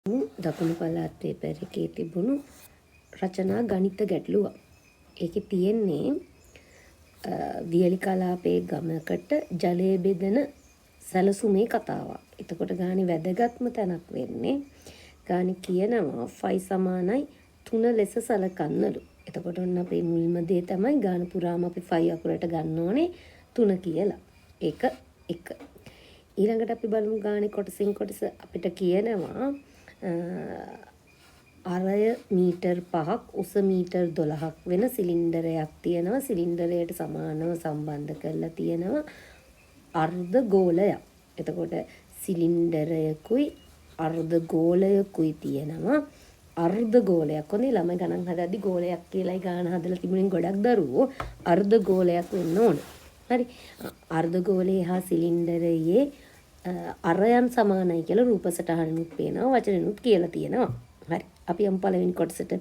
දකුණු පළාත් පේපර් එකේ තිබුණු රචනා ගණිත ගැටලුව. ඒකේ තියෙන්නේ වියලි කලාපයේ ගමකට ජලය බෙදෙන සැලසුමේ කතාවක්. එතකොට ගානේ වැදගත්ම තැනක් වෙන්නේ ගානේ කියනවා ෆයි සමානයි 3 ලෙස සලකන්නලු. එතකොට ඔන්න අපේ මුල්ම දේ තමයි ගාන පුරාම අපි ෆයි අකුරට ගන්න ඕනේ 3 කියලා. ඒක 1. ඊළඟට අපි බලමු ගානේ කොටසින් කොටස අපිට කියනවා අරය මීටර් 5ක් උස මීටර් 12ක් වෙන සිලින්ඩරයක් තියෙනවා. සිලින්ඩරයට සමානව සම්බන්ධ කරලා තියෙනවා අර්ධ ගෝලයක්. එතකොට සිලින්ඩරයකුයි අර්ධ ගෝලයකුයි තියෙනවා. අර්ධ ගෝලයක් හොඳේ ළමයි ගණන් හදද්දි ගෝලයක් කියලායි ගාන හදලා තිබුණේ ගොඩක් දරුවෝ අර්ධ ගෝලයක් වෙන්න ඕන. හරි. අර්ධ ගෝලයේ හා සිලින්ඩරයේ අරයන් සමානයි කියලා රූප සටහනෙනුත් පේනවා වචනෙනුත් කියලා තියෙනවා. හරි. අපි යමු පළවෙනි කොටසට.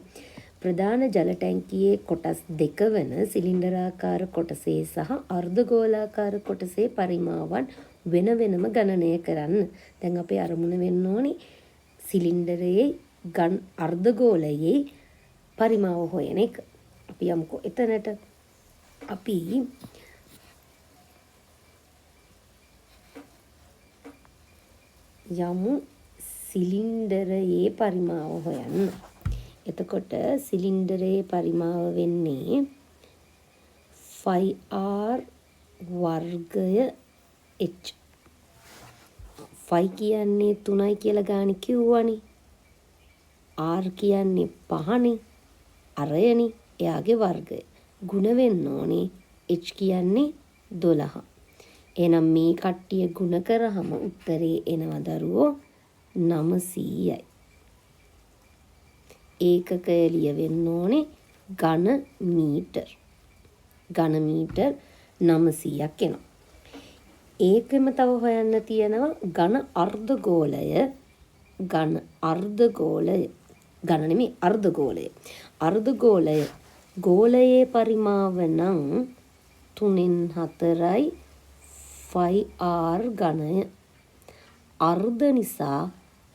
ප්‍රධාන ජල ටැංකියේ කොටස් දෙක වන සිලින්ඩරාකාර කොටසේ සහ අර්ධ ගෝලාකාර කොටසේ පරිමාවන් වෙන වෙනම ගණනය කරන්න. දැන් අපේ අරමුණ වෙන්න ඕනි සිලින්ඩරයේ අර්ධ ගෝලයේ පරිමාව හොයන එක. අපි යමුකෝ එතනට. අපි යමු සිලින්ඩරයේ පරිමාව හොයන්න. එතකොට සිලින්ඩරයේ පරිමාව වෙන්නේ 5r වර්ගය h. 5 කියන්නේ 3යි කියලා ගානේ කිව්වනේ. r කියන්නේ 5නේ. අරයනේ. එයාගේ වර්ගය. ගුණ වෙන්න ඕනේ h කියන්නේ 12. එහෙනම් මේ කට්ටිය ගුණ කරාම උත්තරේ එනවා දරුවෝ 900යි. ඒකකය ලියවෙන්න ඕනේ ඝන මීටර්. ඝන මීටර් 900ක් එනවා. ඒකෙම තව හොයන්න තියෙනවා ඝන අර්ධ ගෝලය. ඝන අර්ධ ගෝලය. ඝන නෙමෙයි අර්ධ ගෝලය. අර්ධ ගෝලය ගෝලයේ පරිමාව නම් 3න් 4යි 5r ඝනය. අර්ධ නිසා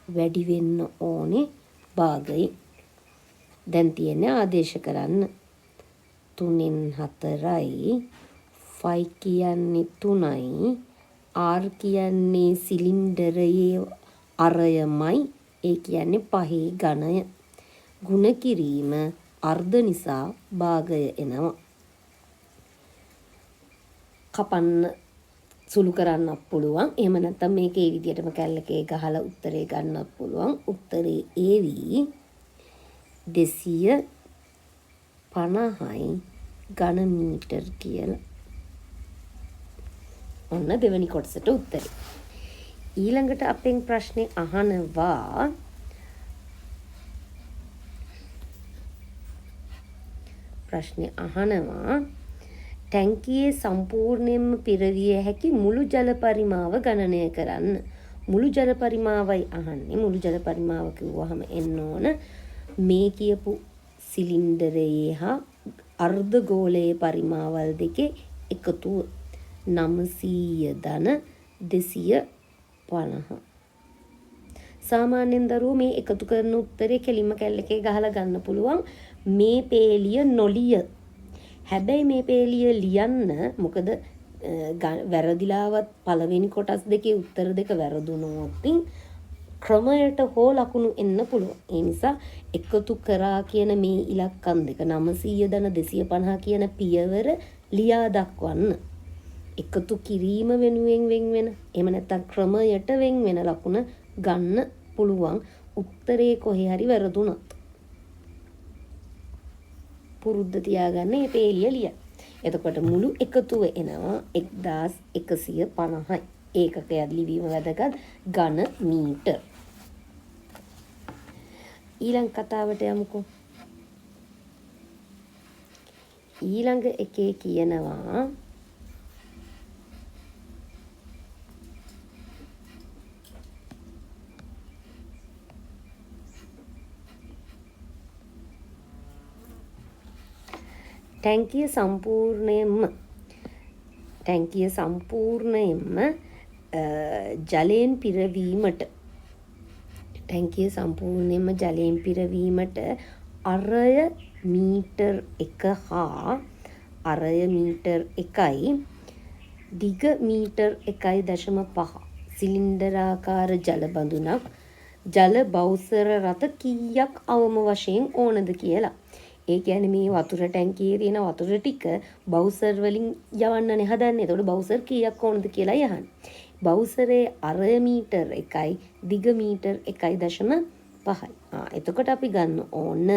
වැඩි වෙන්න ඕනේ භාගයෙන්. දැන් තියෙන්නේ ආදේශ කරන්න. 3න් 4යි 5 කියන්නේ 3යි r කියන්නේ සිලින්ඩරයේ අරයමයි. ඒ කියන්නේ 5 ඝනය. ගුණ කිරීම අර්ධ නිසා භාගය එනවා. කපන්න සුළු කරන්නත් පුළුවන්. එහෙම නැත්නම් මේක ඒ විදිහටම කැල්ලකේ ගහලා උත්තරේ ගන්නත් පුළුවන්. උත්තරේ ඒවි 250යි ඝන මීටර් කියලා. ඔන්න දෙවෙනි කොටසට උත්තරේ. ඊළඟට අපෙන් ප්‍රශ්නේ අහනවා ටැංකියේ සම්පූර්ණයෙන්ම පිරවිය හැකි මුළු ජල පරිමාව ගණනය කරන්න. මුළු ජල පරිමාවයි අහන්නේ. මුළු ජල පරිමාව කිව්වහම එන්න ඕන මේ කියපු සිලින්ඩරයේ හා අර්ධ ගෝලයේ පරිමාවල් දෙකේ එකතුව 900 ධන 250. සාමාන්‍යයෙන් දරුවෝ මේ එකතු කරන උත්තරේ කෙලින්ම කැල්ලකේ ගහලා ගන්න පුළුවන්. මේ පේලිය නොලිය. හැබැයි මේ පේලිය ලියන්න මොකද වැරදිලාවත් පළවෙනි කොටස් දෙකේ උත්තර දෙක වැරදුනොත් ක්‍රමයට හෝ ලකුණු එන්න පුළුවන්. ඒ නිසා එකතු කරා කියන මේ ඉලක්කම් දෙක 900 ධන 250 කියන පියවර ලියා දක්වන්න. එකතු කිරීම වෙනුවෙන් වෙන් වෙන එහෙම නැත්නම් ක්‍රමයට වෙන් වෙන ලකුණ ගන්න පුළුවන්. උත්තරේ කොහේ හරි වැරදුනොත් පුරුද්ද තියාගන්න මේ පේලිය ලිය. එතකොට මුළු එකතුව එනවා 1150යි. ඒකකයක් ලිවීම වැදගත්. ඝන මීටර්. ඊළඟ කතාවට යමුකෝ. ඊළඟ එකේ කියනවා ටැංකිය සම්පූර්ණයෙන්ම ජලයෙන් පිරවීමට ටැංකිය සම්පූර්ණයෙන්ම ජලයෙන් පිරවීමට අරය මීටර් 1 හා අරය මීටර් 1යි දිග මීටර් 1.5 සිලින්ඩරාකාර ජල බඳුනක් ජල බවුසර රත කීයක් අවම වශයෙන් ඕනද කියලා. ඒ කියන්නේ මේ වතුර ටැංකියේ තියෙන වතුර ටික බවුසර් වලින් යවන්නනේ හදන්නේ. එතකොට බවුසර් කීයක් ඕනද කියලා යහන්නේ. බවුසරේ අරය මීටර් 1යි දිග මීටර් 1.5යි. එතකොට අපි ගන්න ඕන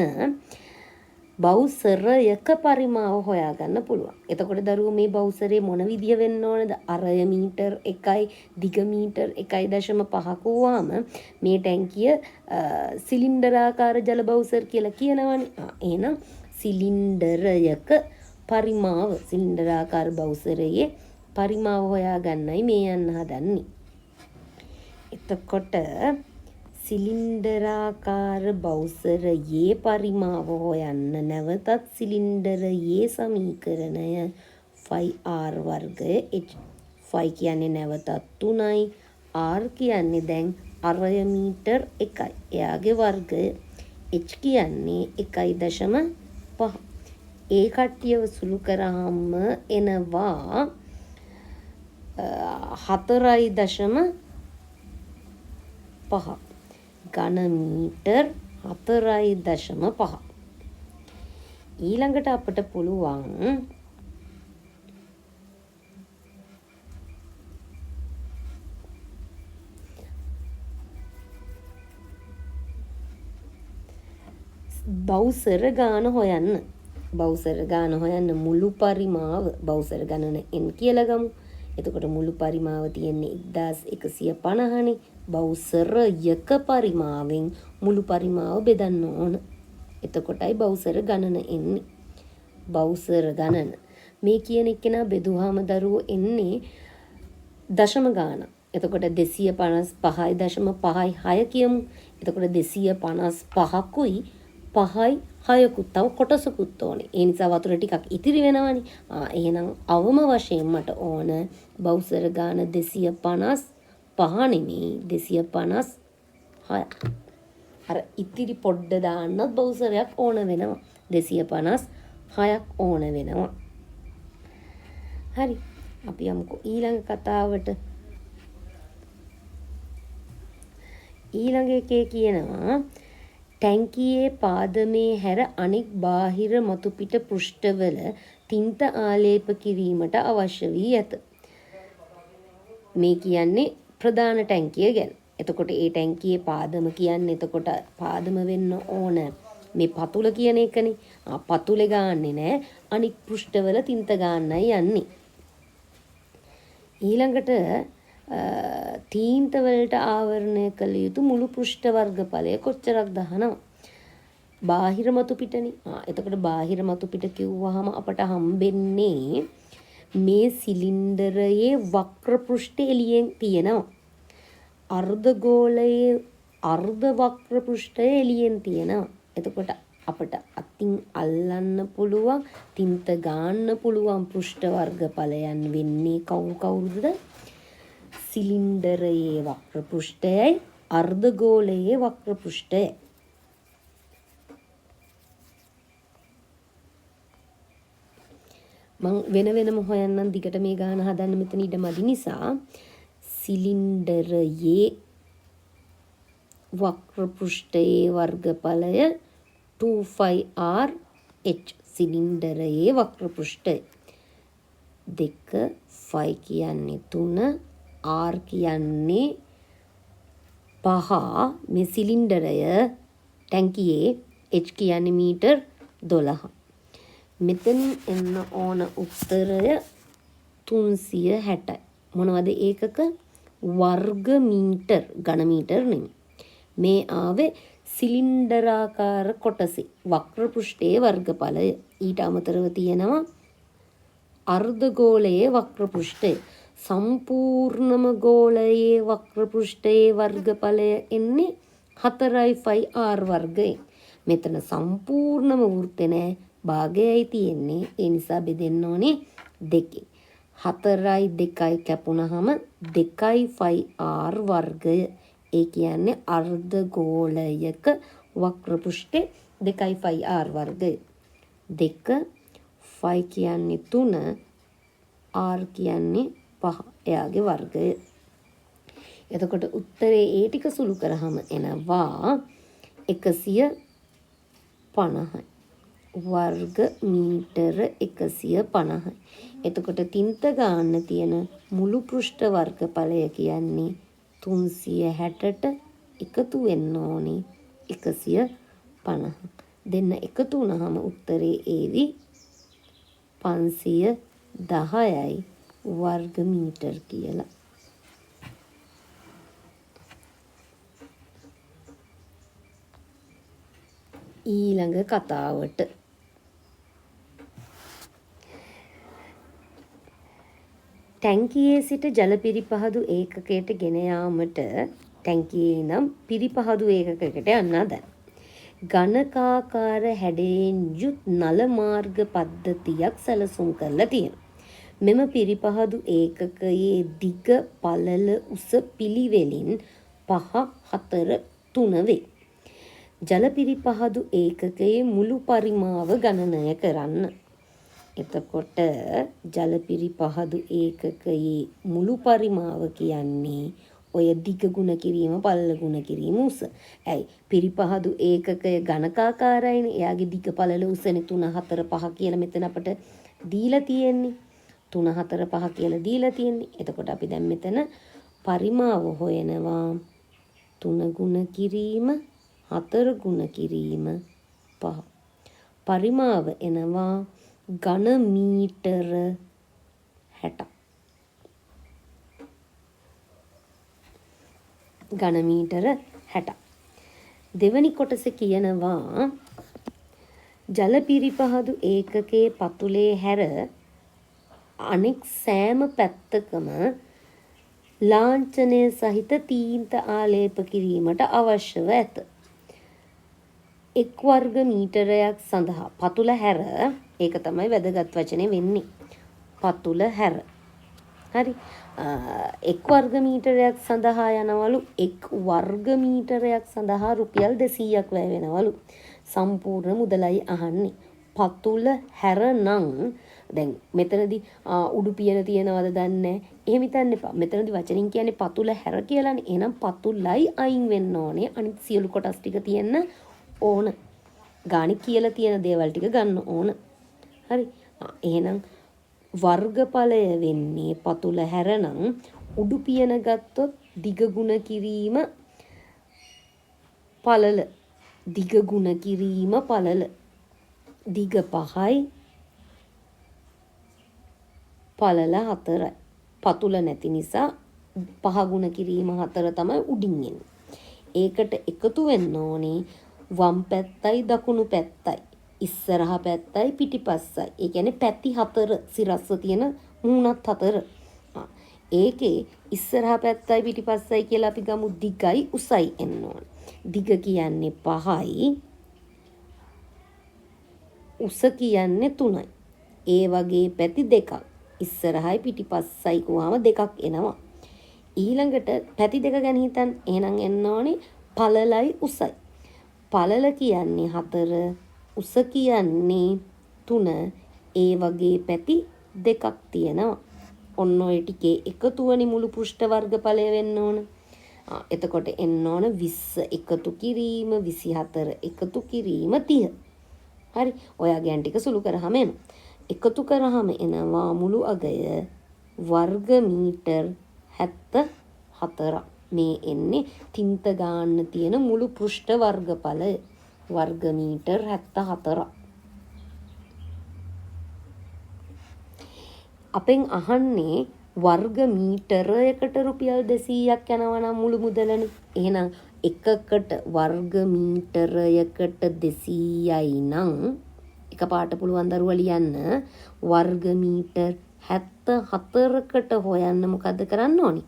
බවුසරයක පරිමාව හොයාගන්න පුළුවන්. එතකොට දරුවෝ මේ බවුසරේ මොන විදිය වෙන්න ඕනද? අරය මීටර් 1යි දිග මීටර් 1.5ක වුවාම මේ ටැංකිය සිලින්ඩරාකාර ජල බවුසර් කියලා කියනවනේ. එහෙනම් සිලින්ඩරයක පරිමාව සිලින්ඩරාකාර බවුසරයේ පරිමාව හොයාගන්නයි මේ යන්න හදන්නේ. එතකොට සිලින්ඩරාකාර බවුසරයේ පරිමාව හොයන්න නැවතත් සිලින්ඩරයේ සමීකරණය ෆයි වර්ගය ෆයි කියන්නේ නැවතත් 3යි r කියන්නේ දැන් අරය මීටර් 1යි එයාගේ වර්ගය h කියන්නේ 1.5 ඒ කට්ටියව සුළු කරාම එනවා 4.5 ඝන මීටර් 4.5 ඊළඟට අපිට පුළුවන් බවුසර ගාන හොයන්න. බවුසර ගාන හොයන්න මුළු පරිමාව බවුසර ගණන n කියලා ගමු. එතකොට මුළු පරිමාව තියෙන්නේ 1150නේ. බවුසරයක පරිමාවෙන් මුළු පරිමාව බෙදන්න ඕන. එතකොටයි බවුසර ගණන එන්නේ. බවුසර ගණන මේ කියන එකේනා බෙදුවාම දරුවෝ එන්නේ දශම ගාන. එතකොට 255.5යි 6 කියමු. එතකොට 255කුයි 5යි 6කුත් තව කොටසකුත් ඕනේ. ඒ නිසා වතුර ටිකක් ඉතිරි වෙනවනේ. එහෙනම් අවම වශයෙන් මට ඕන බවුසර ගාන 255 නෙමෙයි 256. අර ඉතිරි පොඩ්ඩ දාන්නත් බවුසරයක් ඕන වෙනවා. 256ක් ඕන වෙනවා. හරි. අපි යමුකෝ ඊළඟ කතාවට. ඊළඟ එකේ කියනවා ටැංකියේ පාදමේ හැර අනෙක් බාහිර මතුපිට පෘෂ්ඨවල තින්ත ආලේප කිරීමට අවශ්‍ය වී ඇත. මේ කියන්නේ ප්‍රධාන ටැංකිය ගැන. එතකොට ඒ ටැංකියේ පාදම කියන්නේ එතකොට පාදම වෙන්න ඕන මේ පතුල කියන එකනේ. පතුලේ ගාන්නේ නෑ අනික් පෘෂ්ඨවල තින්ත ගන්නයි යන්නේ. ඊළඟට තීන්ත වලට ආවරණය කළ යුතු මුළු පෘෂ්ඨ වර්ගඵලය කොච්චරක් දහනවා? බාහිර මතු පිටනේ. එතකොට බාහිර මතු පිට කිව්වහම අපට හම්බෙන්නේ මේ සිලින්ඩරයේ වක්‍ර පෘෂ්ඨ එළියෙන් තියෙනවා. අර්ධගෝලයේ අර්ධ වක්‍ර පෘෂ්ඨය එළියෙන් තියෙනවා. එතකොට අපට අතින් අල්ලන්න පුළුවන් තින්ත ගන්න පුළුවන් පෘෂ්ඨ වර්ගඵලයන් වෙන්නේ කවුරුද? සිලින්ඩරයේ වක්‍ර පෘෂ්ඨයයි අර්ධගෝලයේ වක්‍ර පෘෂ්ඨයයි. මම වෙන වෙනම හොයන්නම් දිගට මේ ගාන හදන්න මෙතන ඉඩ මදි නිසා සිලින්ඩරයේ වක්‍ර පෘෂ්ඨයේ වර්ගඵලය 2πr/h සිලින්ඩරයේ වක්‍ර පෘෂ්ඨය 2 5 කියන්නේ 3 r කියන්නේ 5 මේ සිලින්ඩරය ටැංකියේ h කියන්නේ මීටර් 12. මෙතන එන්න ඕන උත්තරය 360යි. මොනවද ඒකක? වර්ග මීටර් ඝන මීටර් නෙමෙයි. මේ ආවේ සිලින්ඩරාකාර කොටසේ වක්‍ර පෘෂ්ඨයේ වර්ගඵලය. ඊට අමතරව තියෙනවා අර්ධගෝලයේ වක්‍ර පෘෂ්ඨය. සම්පූර්ණම ගෝලයේ වක්‍ර පෘෂ්ඨයේ වර්ගඵලය එන්නේ 4πr වර්ගයෙන්. මෙතන සම්පූර්ණම වෘත්තේ නෑ භාගයයි තියෙන්නේ. ඒ නිසා බෙදෙන්න ඕනේ 2. 4යි 2යි කැපුණාම 2πr වර්ගය. ඒ කියන්නේ අර්ධ ගෝලයක වක්‍ර පෘෂ්ඨේ 2π r වර්ගය. 2 ෆයි කියන්නේ 3 r කියන්නේ 5 එයාගේ වර්ගය. එතකොට උත්තරේ ඒ ටික සුළු කරාම එනවා 150යි. වර්ග මීටර 150යි. එතකොට තින්ත ගන්න තියෙන මුළු පෘෂ්ඨ වර්ගඵලය කියන්නේ 360ට එකතු වෙන්න ඕනේ 150. දෙන්න එකතු වුණාම උත්තරේ ඒවි 510යි වර්ග මීටර කියලා. ඊළඟ කතාවට ටැංකියේ සිට ජල පිරිපහදු ඒකකයට ගෙන යාමට ටැංකියේ නම් පිරිපහදු ඒකකයකට යන්න හදන. ඝනකාකාර හැඩයෙන් යුත් නල මාර්ග පද්ධතියක් සැලසුම් කරලා තියෙනවා. මෙම පිරිපහදු ඒකකයේ දිග පළල උස පිළිවෙලින් 5 4 3 වේ. ජල පිරිපහදු ඒකකයේ මුළු පරිමාව ගණනය කරන්න. එතකොට ජල පිරිපහදු ඒකකයේ මුළු පරිමාව කියන්නේ ඔය දිග ගුණ කිරීම පළල ගුණ කිරීම උස. ඇයි පිරිපහදු ඒකකය ඝනකාකාරයිනේ. එයාගේ දිග පළල උසනේ 3 4 5 කියලා මෙතන අපට දීලා තියෙන්නේ. 3 4 5 කියලා දීලා තියෙන්නේ. එතකොට අපි දැන් මෙතන පරිමාව හොයනවා. 3 ගුණ කිරීම 4 ගුණ කිරීම 5. පරිමාව එනවා ඝන මීටර 60. ඝන මීටර 60. දෙවනි කොටස කියනවා ජල පිරිපහදු ඒකකයේ පතුලේ හැර අනෙක් සෑම පැත්තකම ලාංඡනය සහිත තීන්ත ආලේප කිරීමට අවශ්‍යව ඇත. එක් වර්ග මීටරයක් සඳහා පතුල හැර, ඒක තමයි වැදගත් වචනේ වෙන්නේ. පතුල හැර. හරි. එක් වර්ග මීටරයක් සඳහා යනවලු එක් වර්ග මීටරයක් සඳහා රුපියල් 200ක් වැය වෙනවලු. සම්පූර්ණ මුදලයි අහන්නේ. පතුල හැර නම් දැන් මෙතනදී උඩුපියන තියනවද දන්නේ. එහෙම හිතන්න එපා. මෙතනදී වචනින් කියන්නේ පතුල හැර කියලානේ. එහෙනම් පතුලයි අයින් වෙන්න ඕනේ. අනිත් සියලු කොටස් ටික තියෙන්න ඕන. ගාණි කියලා තියෙන දේවල් ටික ගන්න ඕන. හරි. එහෙනම් වර්ගඵලය වෙන්නේ පතුල හැරනම් උඩුපියන ගත්තොත් දිග ගුණ කිරීම පළල. දිග ගුණ කිරීම පළල. දිග 5යි පළල 4යි. පතුල නැති නිසා 5 ගුණ කිරීම 4 තමයි උඩින් එන්නේ. ඒකට එකතු වෙන්න ඕනේ වම් පැත්තයි දකුණු පැත්තයි. ඉස්සරහා පැත්තයි පිටිපස්සයි. ඒ කියන්නේ පැති 4 සිරස්ව තියෙන මූණත් 4. ඒකේ ඉස්සරහා පැත්තයි පිටිපස්සයි කියලා අපි ගමු දිගයි උසයි එන්න ඕන. දිග කියන්නේ 5යි. උස කියන්නේ 3යි. ඒ වගේ පැති දෙකක්. ඉස්සරහයි පිටිපස්සයි කොහාම දෙකක් එනවා. ඊළඟට පැති දෙක ගැන හිතන්න. එහෙනම් එන්න ඕනේ පළලයි උසයි. පළල කියන්නේ 4, උස කියන්නේ 3. ඒ වගේ පැති දෙකක් තියෙනවා. ඔන්න ඔය ටිකේ එකතුවනි මුළු පෘෂ්ඨ වර්ගඵලය වෙන්න ඕන. එතකොට එන්න ඕන 20 එකතු කිරීම 24 එකතු කිරීම 30. හරි. ඔයාගේ අන් ටික සුළු කරාම එනවා. එකතු කරාම එනවා මුළු අගය වර්ග මීටර් 74. මේ එන්නේ තින්ත ගන්න තියෙන මුළු පෘෂ්ඨ වර්ගඵලය වර්ග මීටර් 74. අපෙන් අහන්නේ වර්ග මීටරයකට රුපියල් 200ක් යනවා නම් මුළු මුදලනේ. එහෙනම් එකකට වර්ග මීටරයකට 200යි නම් එකපාරට පුළුවන් දරුවා ලියන්න වර්ග මීටර් 74කට හොයන්න මොකද්ද කරන්න ඕනි?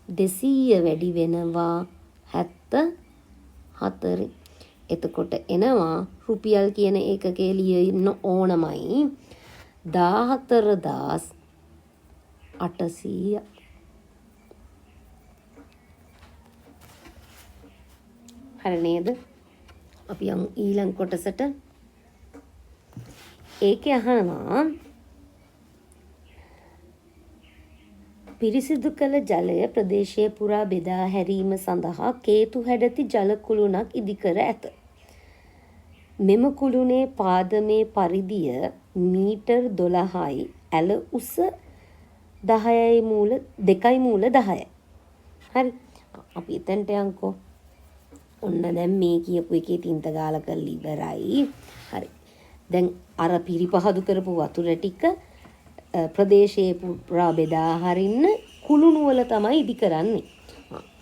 200 වැඩි වෙනවා 74. එතකොට එනවා රුපියල් කියන ඒකකයේ ලියන්න ඕනමයි 14800. හරි නේද? අපි යමු ඊළඟ කොටසට. ඒකේ අහනවා පිරිසිදු කළ ජලය ප්‍රදේශය පුරා බෙදා හැරීම සඳහා කේතු හැඩති ජල කුළුණක් ඉදිකර ඇත. මෙම කුළුණේ පාදමේ පරිධිය මීටර් 12යි ඇල උස 2.5 මූල 10යි. හරි. අපි එතනට යන්කෝ. ඔන්න දැන් මේ කියපු එකේ තින්ත ගාලා කරලා ඉවරයි. හරි. දැන් අර පිරිපහදු කරපු වතුර ටික ප්‍රදේශයේ පුරා බෙදා හරින්න කුළුණු වල තමයි ඉදි කරන්නේ.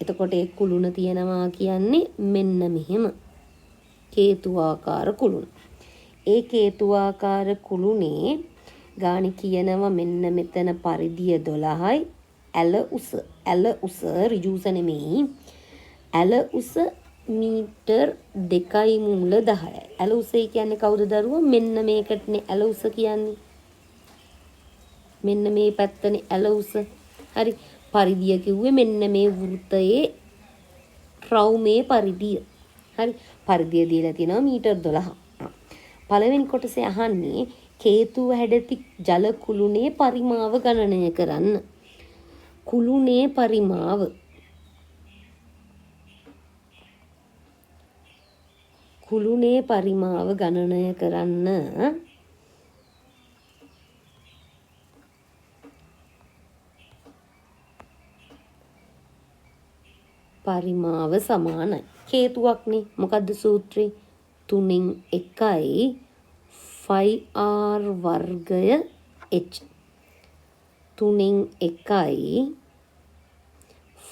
එතකොට ඒ කුළුණ තියනවා කියන්නේ මෙන්න මෙහෙම. කේතුආකාර කුළුණ. ඒ කේතුආකාර කුළුණේ ගාණි කියනවා මෙන්න මෙතන පරිධිය 12යි ඇල උස ඍජුස නෙමෙයි. ඇල උස මීටර් 2යි මූල 10යි. ඇල උසයි කියන්නේ කවුද දරුවෝ? මෙන්න මේකටනේ ඇල උස කියන්නේ. මෙන්න මේ පැත්තනේ ඇල උස. හරි. පරිධිය කිව්වේ මෙන්න මේ වෘත්තයේ රවුමේ පරිධිය. හරි. පරිධිය දීලා තියෙනවා මීටර් 12. පළවෙනි කොටසේ අහන්නේ කේතුව හැඩති ජල කුළුණේ පරිමාව ගණනය කරන්න. කුළුණේ පරිමාව ගණනය කරන්න පරිමාව සමානයි. කේතුවක්නේ. මොකද්ද සූත්‍රය? 3න් 1යි 5r වර්ගය h. 3න් 1යි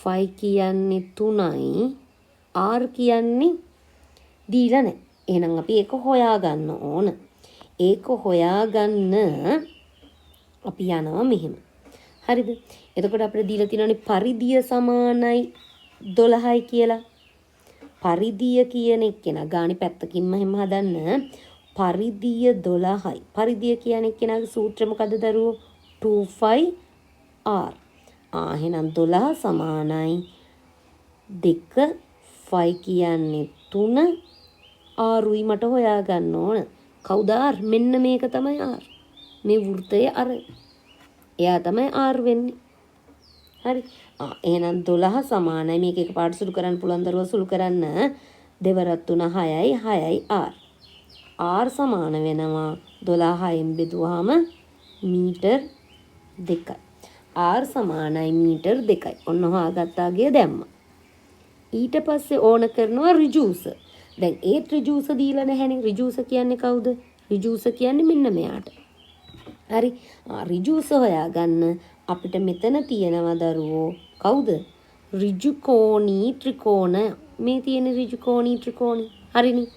5 කියන්නේ 3යි r කියන්නේ දීලා නැහැ. එහෙනම් අපි ඒක හොයාගන්න ඕන. ඒක හොයාගන්න අපි යනවා මෙහෙම. හරිද? එතකොට අපිට දීලා තියෙනවානේ පරිධිය සමානයි 12යි කියලා. පරිධිය කියන එක්කෙනා ගාණි පැත්තකින්ම හැම හදන්න. පරිධිය 12යි. පරිධිය කියන එක්කෙනාගේ සූත්‍රය මොකද්ද දරුවෝ? 25r. එහෙනම් 12 සමානයි 2 5 කියන්නේ 3 ආරුයි මට හොයාගන්න ඕන. කවුද ආර්? මෙන්න මේක තමයි ආර්. මේ වෘත්තයේ අර. එයා තමයි ආර් වෙන්නේ. හරි. එහෙනම් 12 සමානයි මේක එකපාරට සුළු කරන්න පුළුවන් දරුවා සුළු කරන්න. දෙවරක් 3 6යි 6යි ආර්. ආර් සමාන වෙනවා 12න් බෙදුවාම මීටර් 2යි. ආර් සමානයි මීටර් 2යි. ඔන්න හොයාගත්තාගේ දැම්මා. ඊට පස්සේ ඕන කරනවා ඍජුස. දැන් ඒ ඍජුස දීලා නැහැනේ. ඍජුස කියන්නේ කවුද? ඍජුස කියන්නේ මෙන්න මෙයාට. හරි. ඍජුස හොයාගන්න අපිට මෙතන තියෙනවා දරුවෝ කවුද? ඍජුකෝණී ත්‍රිකෝණය. මේ තියෙන ඍජුකෝණී ත්‍රිකෝණي. හරිනේ.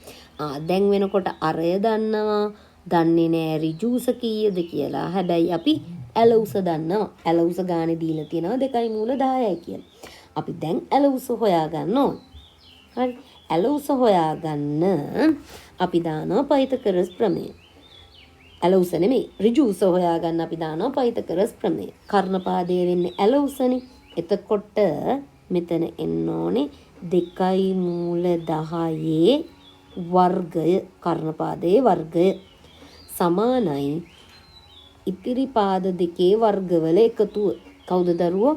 දැන් වෙනකොට අරය දන්නවා. දන්නේ නෑ ඍජුස කීයද කියලා. හැබැයි අපි ඇල උස දන්නවා. ඇල උස ගානේ දීලා තියෙනවා 2යි මූල 10යි කියලා. අපි දැන් ඇල උස හොයාගන්න ඕන. හරි. ඇල උස හොයාගන්න අපි දානවා පයිතකරස් ප්‍රමේය. ඇල උස නෙමෙයි ඍජු උස හොයාගන්න අපි දානවා පයිතකරස් ප්‍රමේය. කර්ණපාදයේ වෙන්නේ ඇල උසනේ. එතකොට මෙතන එන්න ඕනේ 2යි මූල 10යේ වර්ගය. කර්ණපාදයේ වර්ගය සමානයි ඉතිරි පාද දෙකේ වර්ගවල එකතුව. කවුද දරුවෝ?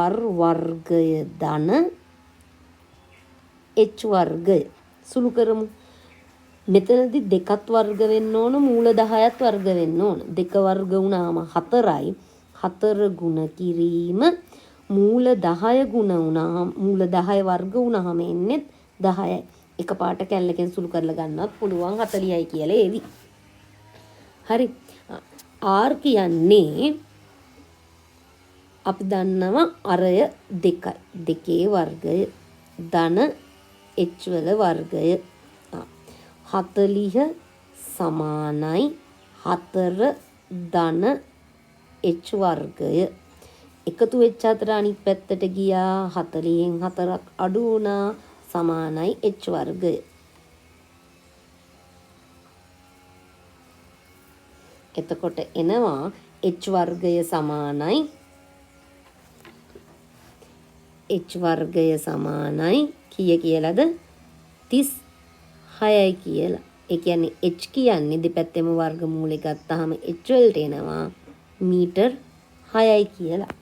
r වර්ගය ධන h වර්ගය. සුළු කරමු. මෙතනදී දෙකත් වර්ග වෙන්න ඕන මූල 10ත් වර්ග වෙන්න ඕන. දෙක වර්ග වුණාම 4යි. 4 ගුණ කිරීම මූල 10 ගුණ වුණාම මූල 10 වර්ග වුණාම එන්නේ 10යි. එකපාරට කැල්ලකින් සුළු කරලා ගන්නවත් පුළුවන් 40යි කියලා එවි. හරි. r කියන්නේ අපි දන්නවා අරය 2යි. 2 වර්ගය ධන h වල වර්ගය 40 සමානයි 4 ධන h වර්ගය. එකතු වෙච්ච අතර අනිත් පැත්තට ගියා 40න් 4ක් අඩු වුණා සමානයි h වර්ගය. එතකොට එනවා h වර්ගය සමානයි h වර්ගය සමානයි කීය කියලාද? 36යි කියලා. ඒ කියන්නේ h කියන්නේ දෙපැත්තෙම වර්ගමූලෙ ගත්තාම h වලට එනවා මීටර් 6යි කියලා.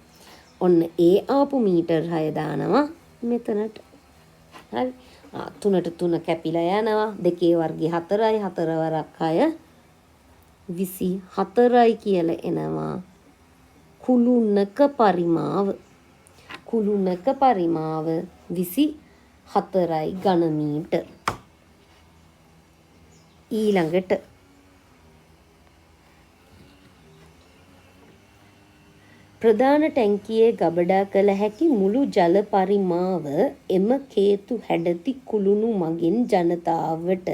ඔන්න ඒ ආපු මීටර් 6 දානවා මෙතනට. හරි. 3ට 3 කැපිලා යනවා. 2 වර්ගය 4යි 4 වරක් 6 24යි කියලා එනවා. කුළුණක පරිමාව. කුළුණක පරිමාව 24යි ඝන මීටර්. ඊළඟට ප්‍රධාන ටැංකියේ ගබඩා කළ හැකි මුළු ජල පරිමාව එම කේතු හැඩති කුළුණු මගින් ජනතාවට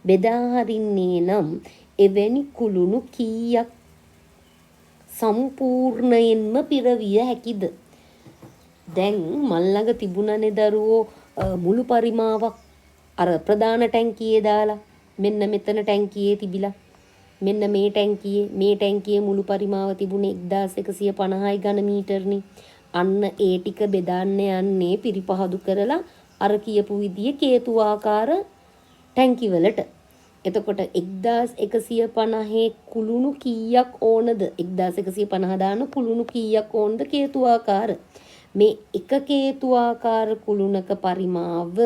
බෙදා හරින්නේ නම් එවැනි කුළුණු කීයක් සම්පූර්ණයෙන්ම පිරවිය හැකිද? දැන් මල් ළඟ තිබුණනේ දරුවෝ මුළු පරිමාවක් අර ප්‍රධාන ටැංකියේ දාලා මෙන්න මෙතන ටැංකියේ තිබිලා මෙන්න මේ ටැංකියේ මුළු පරිමාව තිබුණේ 1150යි ඝන මීටර්නේ. අන්න ඒ ටික බෙදන්න යන්නේ පිරිපහදු කරලා අර කියපු විදිහේ කේතු ආකාර ටැංකි වලට. එතකොට 1150 කුළුණු කීයක් ඕනද? 1150 දාන කුළුණු කීයක් ඕනද කේතු ආකාර? මේ එක කේතු ආකාර කුළුණක පරිමාව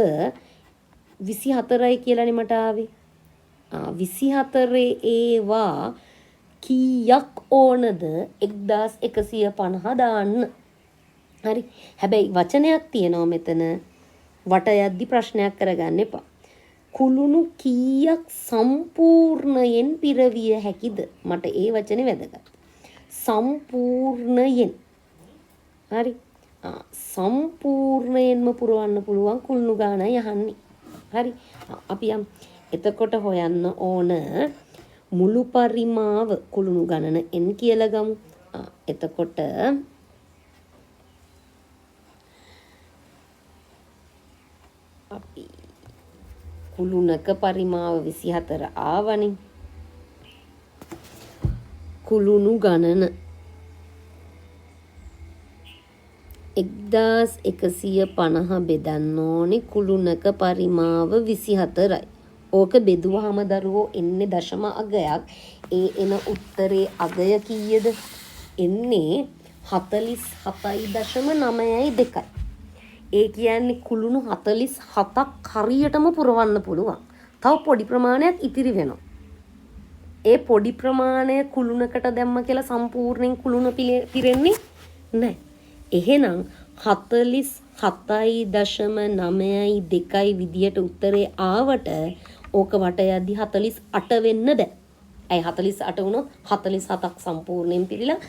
24යි කියලානේ මට ආවේ. 24 ඒවා කීයක් ඕනද 1150 දාන්න. හරි. හැබැයි වචනයක් තියෙනවා මෙතන. වට යද්දි ප්‍රශ්නයක් කරගන්න එපා. කුළුණු කීයක් සම්පූර්ණයෙන් පිරවිය හැකිද? මට ඒ වචනේ වැදගත්. සම්පූර්ණයෙන්. හරි. සම්පූර්ණයෙන්ම පුරවන්න පුළුවන් කුළුණු ගානයි අහන්නේ. හරි. අපි යම් එතකොට හොයන්න ඕන මුළු පරිමාව කුළුණු ගණන n කියලා ගමු. එතකොට අපි කුළුණක පරිමාව 24 ආවනේ. කුළුණු ගණන 1150 බෙදන්න ඕනේ කුළුණක පරිමාව 24යි. ඕක බෙදුවාම දරුවෝ එන්නේ දශම අගයක්. ඒ එන උත්තරේ අගය කීයද? එන්නේ 47.9.2යි. ඒ කියන්නේ කුළුණු 47ක් හරියටම පුරවන්න පුළුවන්. තව පොඩි ප්‍රමාණයක් ඉතිරි වෙනවා. ඒ පොඩි ප්‍රමාණය කුළුණකට දැම්ම කියලා සම්පූර්ණයෙන් කුළුණ පිරෙන්නේ නැහැ. එහෙනම් 47.9.2යි විදියට උත්තරේ ආවට ඕක වට යද්දි 48 වෙන්න බෑ. ඇයි 48 වුණොත් 47ක් සම්පූර්ණයෙන් පිරීලා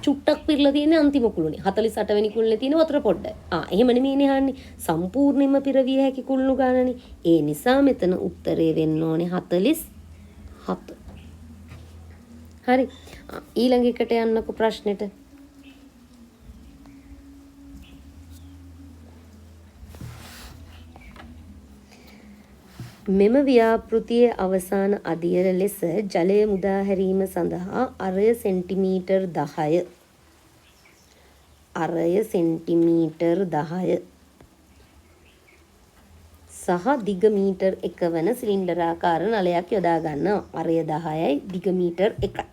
චුට්ටක් පිරලා තියෙන්නේ අන්තිම කුළුණේ. 48 වෙනි කුළුණේ තියෙන වතුර පොඩ්ඩයි. එහෙම නෙමෙයිනේ අහන්නේ. සම්පූර්ණයෙන්ම පිරවිය හැකි කුළුණු ගානනේ. ඒ නිසා මෙතන උත්තරේ වෙන්න ඕනේ 47. හරි. ඊළඟ එකට යන්නකො ප්‍රශ්නෙට. මෙම ව්‍යාපෘතියේ අවසාන අදියර ලෙස ජලය මුදා හැරීම සඳහා අරය සෙන්ටිමීටර් 10 සහ දිග මීටර් 1 වන සිලින්ඩරාකාර නලයක් යොදා ගන්නවා. අරය 10යි දිග මීටර් 1යි.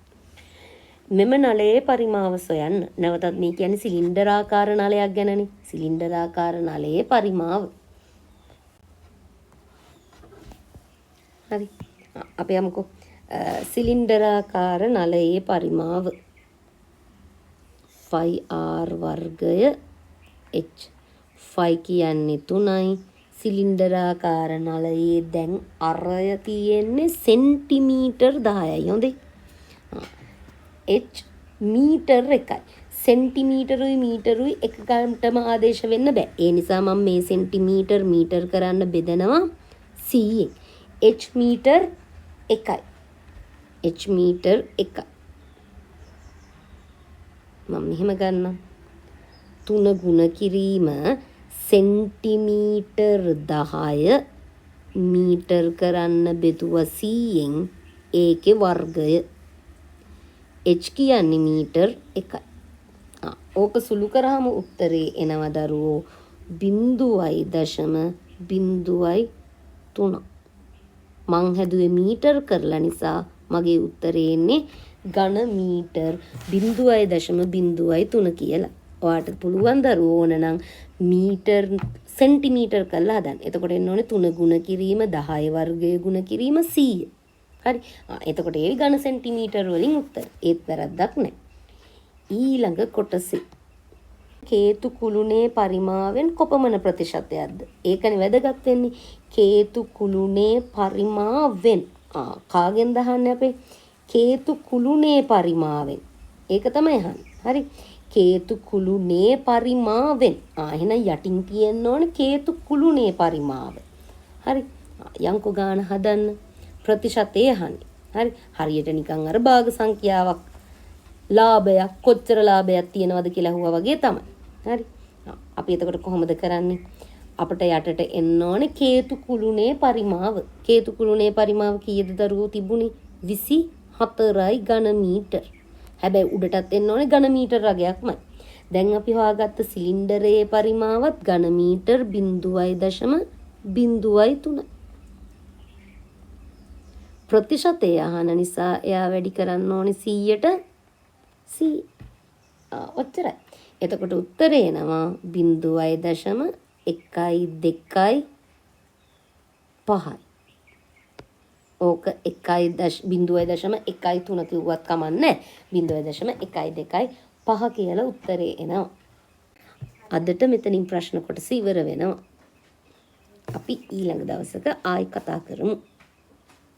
මෙම නලයේ පරිමාව සොයන්න. නැවතත් මේ කියන්නේ සිලින්ඩරාකාර නලයක් ගැනනේ. සිලින්ඩරාකාර නලයේ පරිමාව. හරි. අපි යමුකෝ සිලින්ඩරාකාර නලයේ පරිමාව 5r වර්ගය h 5 කියන්නේ 3යි. සිලින්ඩරාකාර නලයේ දැන් අරය තියෙන්නේ සෙන්ටිමීටර් 10යි. හොඳේ. h metre 1යි. සෙන්ටිමීටරුයි මීටරුයි එකකටම ආදේශ වෙන්න බෑ. ඒ නිසා මම මේ සෙන්ටිමීටර් මීටර් කරන්න බෙදනවා c ෙන්. h මීටර් 1යි. h මීටර් 1යි. මම මෙහෙම ගන්නම්. 3 ගුණ කිරීම සෙන්ටිමීටර් 10 මීටර් කරන්න බෙදුවා c ෙන් ඒකේ වර්ගය. h කියන්නේ මීටර් 1යි. ඕක සුළු කරාම උත්තරේ එනවා දරුවෝ 0.0 3. මං හැදුවේ මීටර් කරලා නිසා මගේ උත්තරේ එන්නේ ඝන මීටර් 0.03 කියලා. ඔයාට පුළුවන් දරුවෝ ඕන නම් මීටර් සෙන්ටිමීටර් කරලා හදන්න. එතකොට එන්න ඕනේ 3 ගුණ කිරීම 10 වර්ගය ගුණ කිරීම 100. හරි. එතකොට ඒ ඝන සෙන්ටිමීටර් වලින් උත්තර. ඒත් වැරද්දක් නැහැ. ඊළඟ කොටසේ කේතු කුළුණේ පරිමාවෙන් කොපමණ ප්‍රතිශතයක්ද? ඒකනේ වැදගත් වෙන්නේ. කේතු කුළුණේ පරිමාවෙන්. කාගෙන් දහන්නේ අපේ? කේතු කුළුණේ පරිමාවෙන්. ඒක තමයි අහන්නේ. හරි. කේතු කුළුණේ පරිමාවෙන්. එහෙනම් යටින් තියෙන්න ඕනේ කේතු කුළුණේ පරිමාව. හරි. යංකෝ ගාන හදන්න ප්‍රතිශතය අහන්නේ. හරි. හරියට නිකන් අර භාග සංඛ්‍යාවක් ලාභයක් කොච්චර ලාභයක් තියෙනවද කියලා අහුවා වගේ තමයි. හරි. අපි එතකොට කොහොමද කරන්නේ? අපිට යටට එන්න ඕනේ කේතු කුළුණේ පරිමාව. කේතු කුළුණේ පරිමාව කීයද දරුවෝ තිබුණේ? 24යි ඝන මීටර්. හැබැයි උඩටත් එන්න ඕනේ ඝන මීටර් රගයක්මයි. දැන් අපි හොයාගත්ත සිලින්ඩරයේ පරිමාවත් ඝන මීටර් 0.03. ප්‍රතිශතය අහන නිසා එයා වැඩි කරන්න ඕනේ 100ට 100. ඔච්චරයි. එතකොට උත්තරේ එනවා 0.125. ඕක 0.13 කිව්වත් කමන්නේ 0.125 කියලා උත්තරේ එනවා. අදට මෙතනින් ප්‍රශ්න කොටස ඉවර වෙනවා. අපි ඊළඟ දවසක ආයි කතා කරමු.